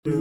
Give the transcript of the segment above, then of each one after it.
Hey,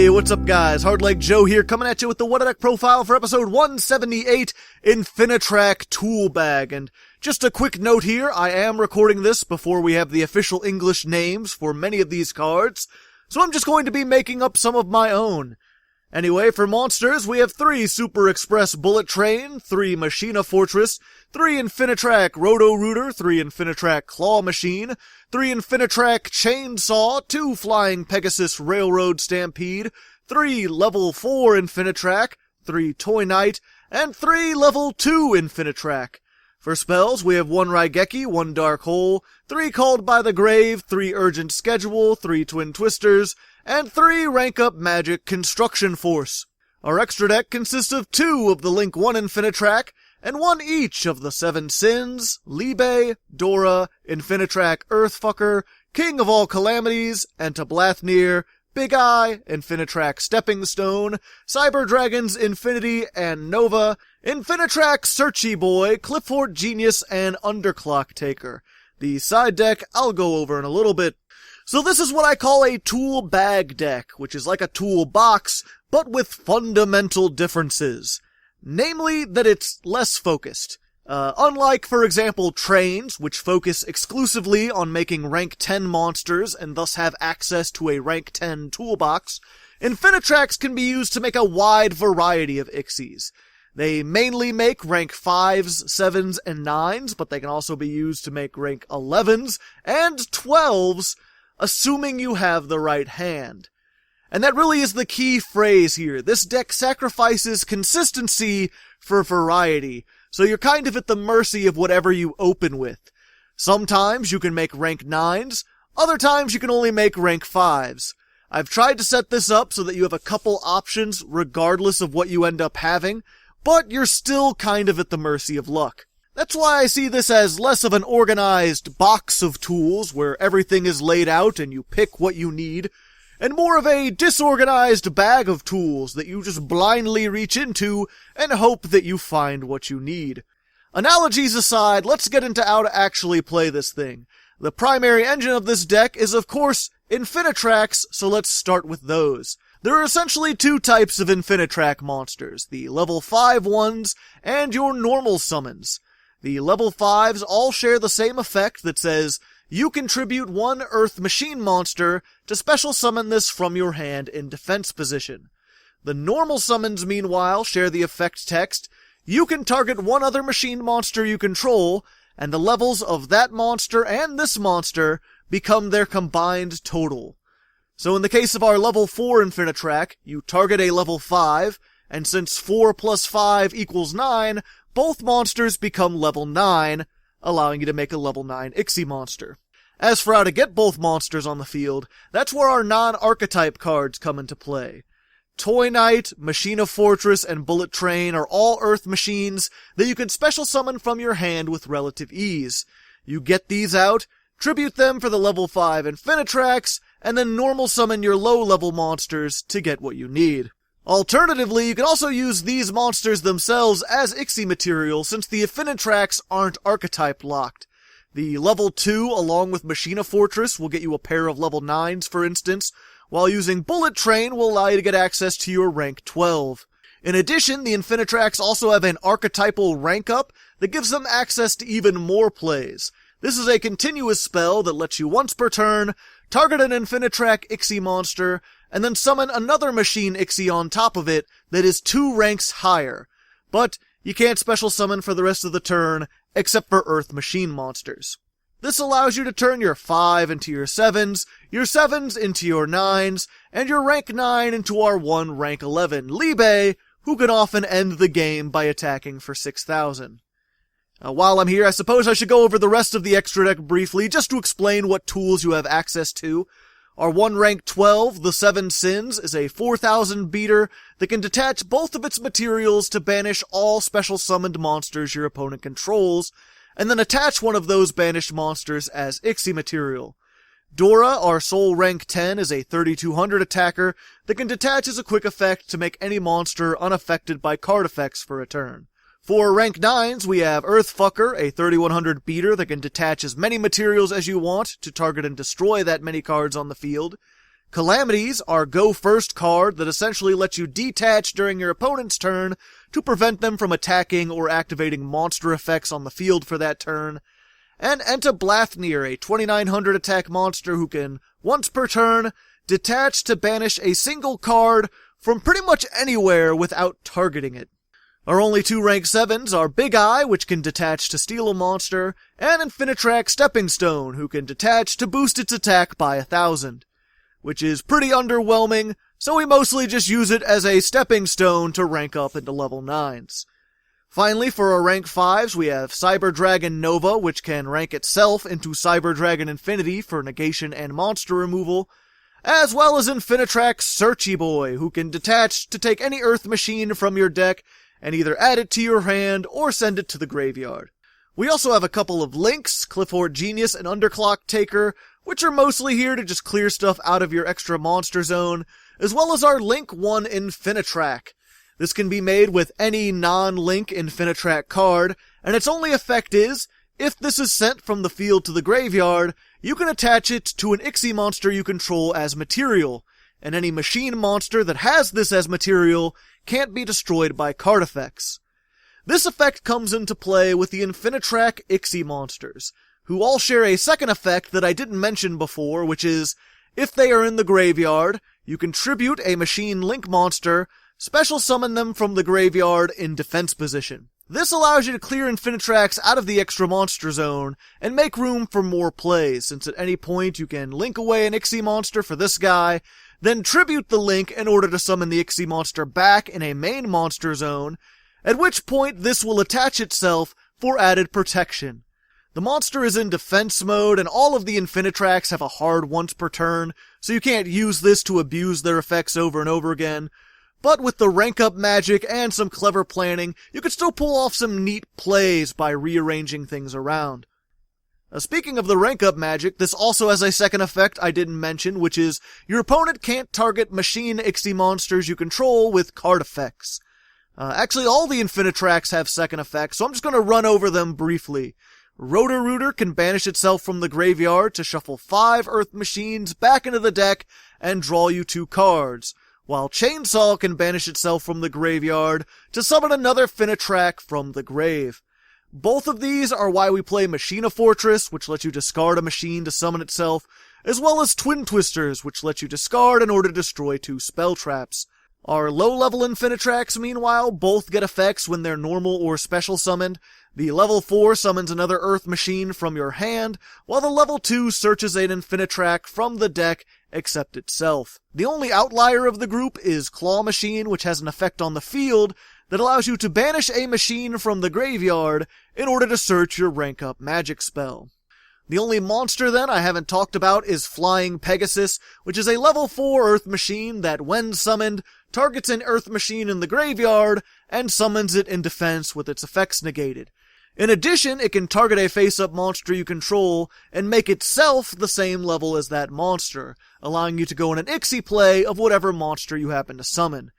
what's up guys? Hardleg Joe here, coming at you with the What a Deck profile for episode 178, Infinitrack Toolbag. And just a quick note here, I am recording this before we have the official English names for many of these cards, so I'm just going to be making up some of my own. Anyway, for monsters, we have 3 Super Express Bullet Train, 3 Machina Fortress, 3 Infinitrack Roto-Rooter, 3 Infinitrack Claw Machine, 3 Infinitrack Chainsaw, 2 Flying Pegasus Railroad Stampede, 3 Level 4 Infinitrack, 3 Toy Knight, and 3 Level 2 Infinitrack. For spells, we have 1 Raigeki, 1 Dark Hole, 3 Called by the Grave, 3 Urgent Schedule, 3 Twin Twisters, and 3 Rank Up Magic Construction Force. Our extra deck consists of 2 of the Link 1 Infinitrack, and 1 each of the 7 Sins, Libe, Dora, Infinitrack Earthfucker, King of All Calamities, Antablathnir, Big Eye, Infinitrack Stepping Stone, Cyber Dragons Infinity and Nova, Infinitrack Searchy Boy, Clifford Genius, and Underclock Taker. The side deck I'll go over in a little bit. So this is what I call a tool bag deck, which is like a toolbox, but with fundamental differences. Namely, that it's less focused. Unlike, for example, trains, which focus exclusively on making rank 10 monsters and thus have access to a rank 10 toolbox, Infinitracks can be used to make a wide variety of Ixies. They mainly make rank 5s, 7s, and 9s, but they can also be used to make rank 11s and 12s, assuming you have the right hand. And that really is the key phrase here. This deck sacrifices consistency for variety, so you're kind of at the mercy of whatever you open with. Sometimes you can make rank 9s, other times you can only make rank 5s. I've tried to set this up so that you have a couple options regardless of what you end up having, but you're still kind of at the mercy of luck. That's why I see this as less of an organized box of tools where everything is laid out and you pick what you need, and more of a disorganized bag of tools that you just blindly reach into and hope that you find what you need. Analogies aside, let's get into how to actually play this thing. The primary engine of this deck is, of course, Infinitracks, so let's start with those. There are essentially 2 types of Infinitrack monsters, the level 5 ones and your normal summons. The level 5s all share the same effect that says, you contribute 1 Earth Machine monster to special summon this from your hand in defense position. The normal summons, meanwhile, share the effect text, you can target 1 other machine monster you control, and the levels of that monster and this monster become their combined total. So in the case of our level 4 Infinitrack, you target a level 5, and since 4 plus 5 equals 9, both monsters become level 9, allowing you to make a level 9 Ixie monster. As for how to get both monsters on the field, that's where our non-archetype cards come into play. Toy Knight, Machina Fortress, and Bullet Train are all Earth machines that you can special summon from your hand with relative ease. You get these out, tribute them for the level 5 Infinitracks, and then normal summon your low-level monsters to get what you need. Alternatively, you can also use these monsters themselves as Ixie material since the Infinitracks aren't archetype locked. The level 2 along with Machina Fortress will get you a pair of level 9s, for instance, while using Bullet Train will allow you to get access to your rank 12. In addition, the Infinitracks also have an archetypal rank up that gives them access to even more plays. This is a continuous spell that lets you once per turn target an Infinitrack Ixie monster, and then summon another machine Ixie on top of it that is 2 ranks higher. But you can't special summon for the rest of the turn, except for Earth machine monsters. This allows you to turn your 5 into your 7s into your 9s, and your rank 9 into our 1 rank 11 Libe, who can often end the game by attacking for 6,000. While I'm here, I suppose I should go over the rest of the extra deck briefly, just to explain what tools you have access to. Our 1 rank 12, the 7 Sins, is a 4,000 beater that can detach both of its materials to banish all special summoned monsters your opponent controls, and then attach one of those banished monsters as Ixie material. Dora, our sole rank 10, is a 3,200 attacker that can detach as a quick effect to make any monster unaffected by card effects for a turn. For rank 9s, we have Earthfucker, a 3100 beater that can detach as many materials as you want to target and destroy that many cards on the field. Calamities, our Go First card that essentially lets you detach during your opponent's turn to prevent them from attacking or activating monster effects on the field for that turn. And Enta Blathnir, a 2900 attack monster who can, once per turn, detach to banish a single card from pretty much anywhere without targeting it. Our only two rank 7s are Big Eye, which can detach to steal a monster, and Infinitrack Stepping Stone, who can detach to boost its attack by 1000. Which is pretty underwhelming, so we mostly just use it as a stepping stone to rank up into level 9s. Finally, for our rank 5s, we have Cyber Dragon Nova, which can rank itself into Cyber Dragon Infinity for negation and monster removal, as well as Infinitrack Searchy Boy, who can detach to take any Earth machine from your deck and either add it to your hand or send it to the graveyard. We also have a couple of links, Clifford Genius and Underclock Taker, which are mostly here to just clear stuff out of your extra monster zone, as well as our Link 1 Infinitrack. This can be made with any non-Link Infinitrack card, and its only effect is, if this is sent from the field to the graveyard, you can attach it to an Ixie monster you control as material, and any machine monster that has this as material can't be destroyed by card effects. This effect comes into play with the Infinitrack Ixie monsters, who all share a second effect that I didn't mention before, which is, if they are in the graveyard, you can tribute a machine link monster, special summon them from the graveyard in defense position. This allows you to clear Infinitracks out of the extra monster zone, and make room for more plays, since at any point you can link away an Ixie monster for this guy, then tribute the link in order to summon the Ixie monster back in a main monster zone, at which point this will attach itself for added protection. The monster is in defense mode, and all of the Infinitracks have a hard once per turn, so you can't use this to abuse their effects over and over again. But with the rank up magic and some clever planning, you could still pull off some neat plays by rearranging things around. Speaking of the rank up magic, this also has a second effect I didn't mention, which is your opponent can't target machine Ixie monsters you control with card effects. Actually, all the Infinitracks have second effects, so I'm just going to run over them briefly. Roto-Rooter can banish itself from the graveyard to shuffle 5 Earth machines back into the deck and draw you 2 cards, while Chainsaw can banish itself from the graveyard to summon another Infinitrack from the grave. Both of these are why we play Machina Fortress, which lets you discard a machine to summon itself, as well as Twin Twisters, which lets you discard in order to destroy 2 spell traps. Our low-level Infinitracks, meanwhile, both get effects when they're normal or special summoned. The level 4 summons another Earth machine from your hand, while the level 2 searches an Infinitrack from the deck except itself. The only outlier of the group is Claw Machine, which has an effect on the field that allows you to banish a machine from the graveyard in order to search your rank-up magic spell. The only monster, then, I haven't talked about is Flying Pegasus, which is a level 4 Earth machine that, when summoned, targets an Earth machine in the graveyard and summons it in defense with its effects negated. In addition, it can target a face-up monster you control and make itself the same level as that monster, allowing you to go in an Ixie play of whatever monster you happen to summon.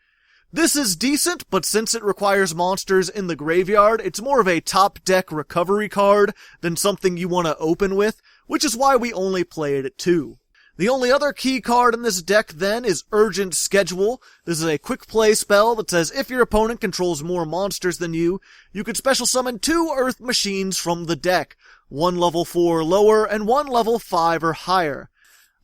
This is decent, but since it requires monsters in the graveyard, it's more of a top-deck recovery card than something you want to open with, which is why we only play it at 2. The only other key card in this deck, then, is Urgent Schedule. This is a quick play spell that says if your opponent controls more monsters than you can special summon 2 Earth machines from the deck, 1 level 4 or lower and 1 level 5 or higher.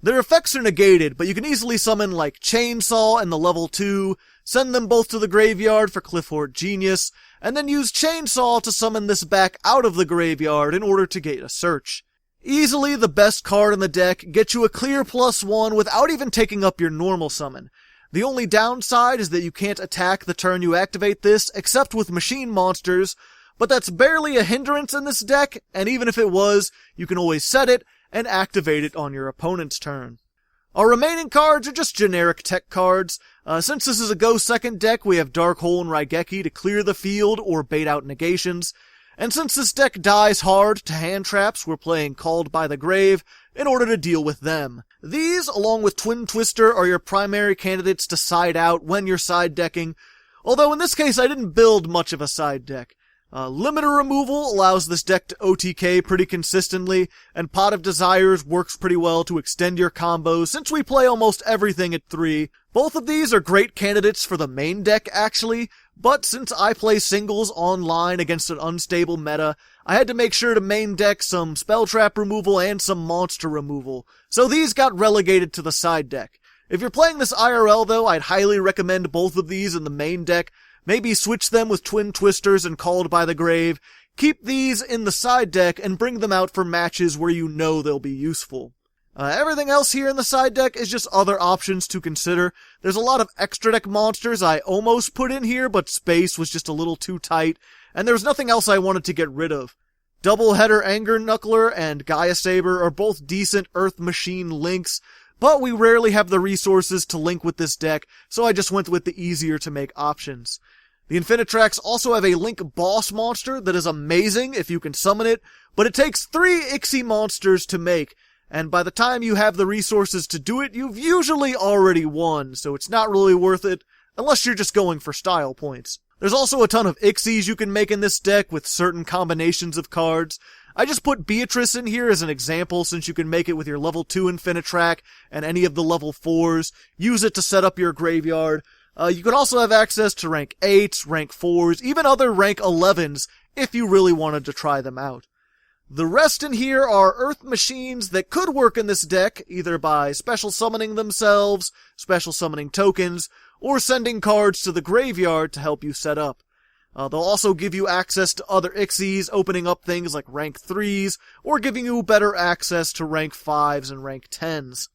Their effects are negated, but you can easily summon like Chainsaw in the level 2, send them both to the graveyard for Clifford Genius, and then use Chainsaw to summon this back out of the graveyard in order to gate a search. Easily the best card in the deck, gets you a clear +1 without even taking up your normal summon. The only downside is that you can't attack the turn you activate this, except with machine monsters, but that's barely a hindrance in this deck, and even if it was, you can always set it and activate it on your opponent's turn. Our remaining cards are just generic tech cards. Since this is a Go Second deck, we have Dark Hole and Raigeki to clear the field or bait out negations. And since this deck dies hard to hand traps, we're playing Called by the Grave in order to deal with them. These, along with Twin Twister, are your primary candidates to side out when you're side decking, although in this case I didn't build much of a side deck. Limiter removal allows this deck to OTK pretty consistently, and Pot of Desires works pretty well to extend your combos since we play almost everything at 3. Both of these are great candidates for the main deck actually, but since I play singles online against an unstable meta, I had to make sure to main deck some spell trap removal and some monster removal, so these got relegated to the side deck. If you're playing this IRL though, I'd highly recommend both of these in the main deck. Maybe switch them with Twin Twisters and Called by the Grave. Keep these in the side deck and bring them out for matches where you know they'll be useful. Everything else here in the side deck is just other options to consider. There's a lot of extra deck monsters I almost put in here, but space was just a little too tight, and there's nothing else I wanted to get rid of. Doubleheader Anger Knuckler and Gaia Saber are both decent Earth Machine links, but we rarely have the resources to link with this deck, so I just went with the easier to make options. The Infinitracks also have a Link Boss monster that is amazing if you can summon it, but it takes 3 Ixie monsters to make, and by the time you have the resources to do it, you've usually already won, so it's not really worth it, unless you're just going for style points. There's also a ton of Ixies you can make in this deck with certain combinations of cards. I just put Beatrice in here as an example since you can make it with your level 2 Infinitrack and any of the level 4s. Use it to set up your graveyard. You can also have access to rank 8s, rank 4s, even other rank 11s if you really wanted to try them out. The rest in here are Earth Machines that could work in this deck, either by special summoning themselves, special summoning tokens, or sending cards to the graveyard to help you set up. They'll also give you access to other Ixies, opening up things like rank 3s, or giving you better access to rank 5s and rank 10s.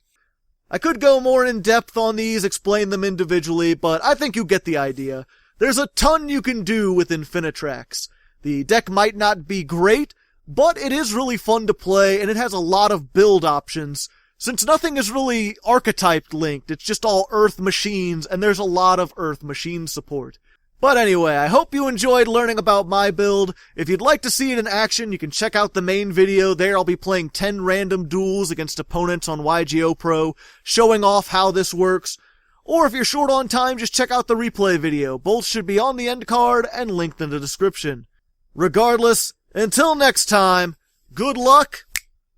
I could go more in depth on these, explain them individually, but I think you get the idea. There's a ton you can do with Infinitracks. The deck might not be great, but it is really fun to play, and it has a lot of build options. Since nothing is really archetyped linked, it's just all Earth Machines, and there's a lot of Earth Machine support. But anyway, I hope you enjoyed learning about my build. If you'd like to see it in action, you can check out the main video. There I'll be playing 10 random duels against opponents on YGOPro, showing off how this works. Or if you're short on time, just check out the replay video. Both should be on the end card and linked in the description. Regardless, until next time, good luck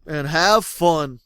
and have fun.